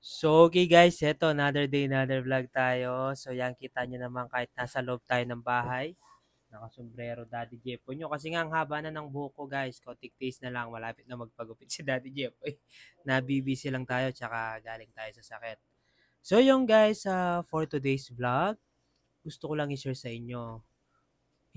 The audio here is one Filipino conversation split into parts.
So, okay guys, eto another day, another vlog tayo. So, yan kita nyo naman kahit nasa loob tayo ng bahay. Nakasombrero Daddy Jepo nyo. Kasi nga ang haba na ng buhok ko guys. Kontik taste na lang. Malapit na magpagupit si Daddy Jepo. Nabibisi lang tayo tsaka galing tayo sa sakit. So, yung guys, for today's vlog, gusto ko lang i-share sa inyo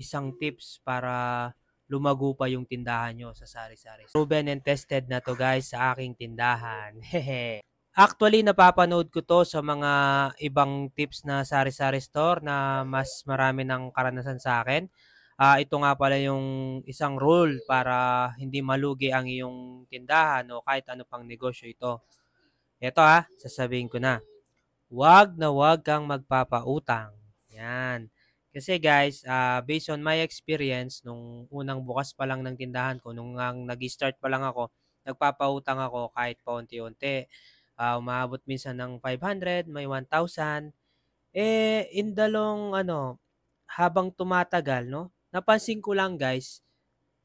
isang tips para lumago pa yung tindahan nyo sa sari-sari. Proven and tested na to guys sa aking tindahan. Hehe. Actually, napapanood ko 'to sa mga ibang tips na sari-sari store na mas marami ng karanasan sa akin. Ito nga pala yung isang rule para hindi malugi ang iyong tindahan o kahit ano pang negosyo ito. Ito sasabihin ko na. Huwag kang magpapautang. Yan. Kasi guys, based on my experience, nung unang bukas pa lang ng tindahan ko, nung nag-start pa lang ako, nagpapautang ako kahit paunti-unti. Umaabot minsan ng 500, may 1,000. In the long, habang tumatagal, no, napansin ko lang guys,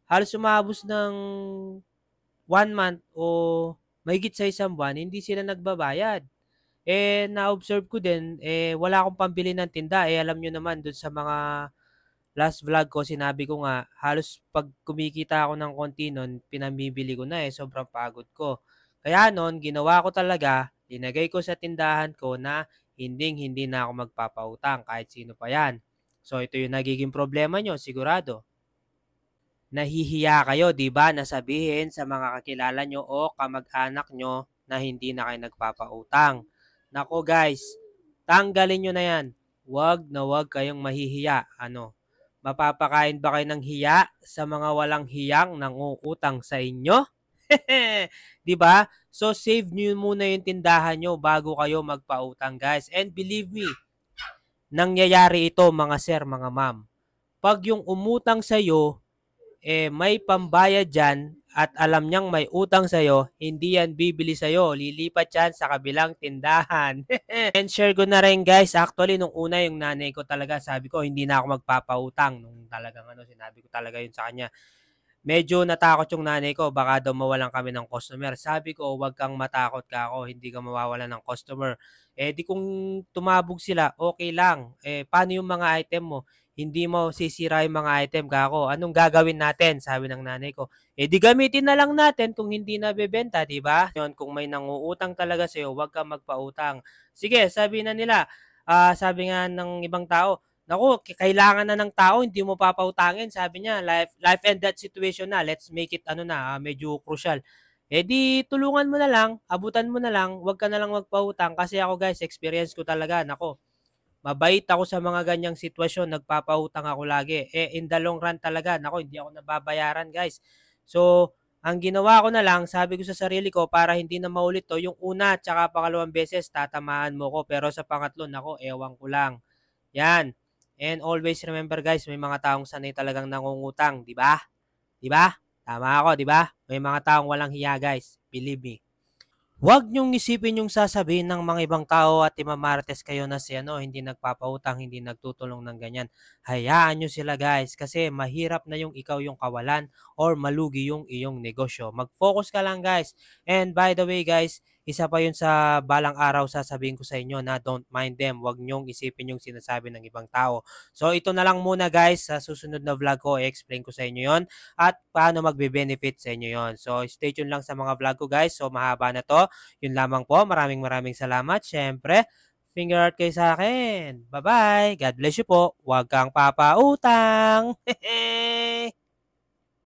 halos umabot ng 1 month o mahigit sa isang buwan, hindi sila nagbabayad. Na-observe ko din, wala akong pambili ng tinda. Alam nyo naman, dun sa mga last vlog ko, sinabi ko nga, halos pag kumikita ako ng konti nun, pinamibili ko na sobrang pagod ko. Kaya nun, ginawa ko talaga, linagay ko sa tindahan ko na hindi na ako magpapautang kahit sino pa yan. So, ito yung nagiging problema nyo, sigurado. Nahihiya kayo, di ba, na sabihin sa mga kakilala nyo o kamag-anak nyo na hindi na kayo nagpapautang. Nako guys, tanggalin nyo na yan. Huwag kayong mahihiya. Mapapakain ba kayo ng hiya sa mga walang hiyang nangungutang sa inyo? 'Di ba? So save niyo muna yung tindahan nyo bago kayo magpautang, guys. And believe me, nangyayari ito mga sir, mga ma'am. Pag yung umutang sa iyo may pambayad dyan at alam niyang may utang sa'yo, hindi yan bibili sa'yo. Lilipat yan sa kabilang tindahan. And share ko na rin guys, actually nung una yung nanay ko talaga, sabi ko hindi na ako magpapautang. Nung talagang sinabi ko talaga yun sa kanya. Medyo natakot yung nanay ko, baka daw mawalan kami ng customer. Sabi ko, huwag kang matakot ka ako, hindi ka mawawalan ng customer. Di kung tumabog sila, okay lang. Paano yung mga item mo? Hindi mo sisira yung mga item ka ako. Anong gagawin natin? Sabi ng nanay ko. Di gamitin na lang natin kung hindi nabebenta, di ba? Yun, kung may nanguutang talaga sa'yo, huwag kang magpautang. Sige, sabi na nila, sabi nga ng ibang tao, naku, kailangan na ng tao, hindi mo papautangin. Sabi niya, life and death situation na. Let's make it medyo crucial. Di tulungan mo na lang, abutan mo na lang, wag ka na lang magpautang kasi ako guys, experience ko talaga, nako. Mabait ako sa mga ganyang sitwasyon, nagpapautang ako lagi. In the long run talaga, nako, hindi ako nababayaran guys. So, ang ginawa ko na lang, sabi ko sa sarili ko, para hindi na maulit to, yung una at saka pangalawang beses, tatamaan mo ko. Pero sa pangatlo, nako, ewan ko lang. Yan. And always remember guys, may mga taong sanay talagang nangungutang, 'di ba? 'Di ba? Tama ako, 'di ba? May mga taong walang hiya guys, believe me. Huwag niyong isipin yung sasabihin ng mga ibang tao at imamarites kayo na si hindi nagpapautang, hindi nagtutulong ng ganyan. Hayaan niyo sila guys kasi mahirap na yung ikaw yung kawalan or malugi yung iyong negosyo. Mag-focus ka lang guys. And by the way guys, isa pa yun sa balang araw sasabihin ko sa inyo na don't mind them. Huwag niyong isipin yung sinasabi ng ibang tao. So ito na lang muna guys, sa susunod na vlog ko, i-explain ko sa inyo yon at paano magbe-benefit sa inyo yon. So stay tuned lang sa mga vlog ko guys. So mahaba na to. Yun lamang po. Maraming salamat. Siyempre, finger out kayo sa akin. Bye-bye. God bless you po. Huwag kang papautang.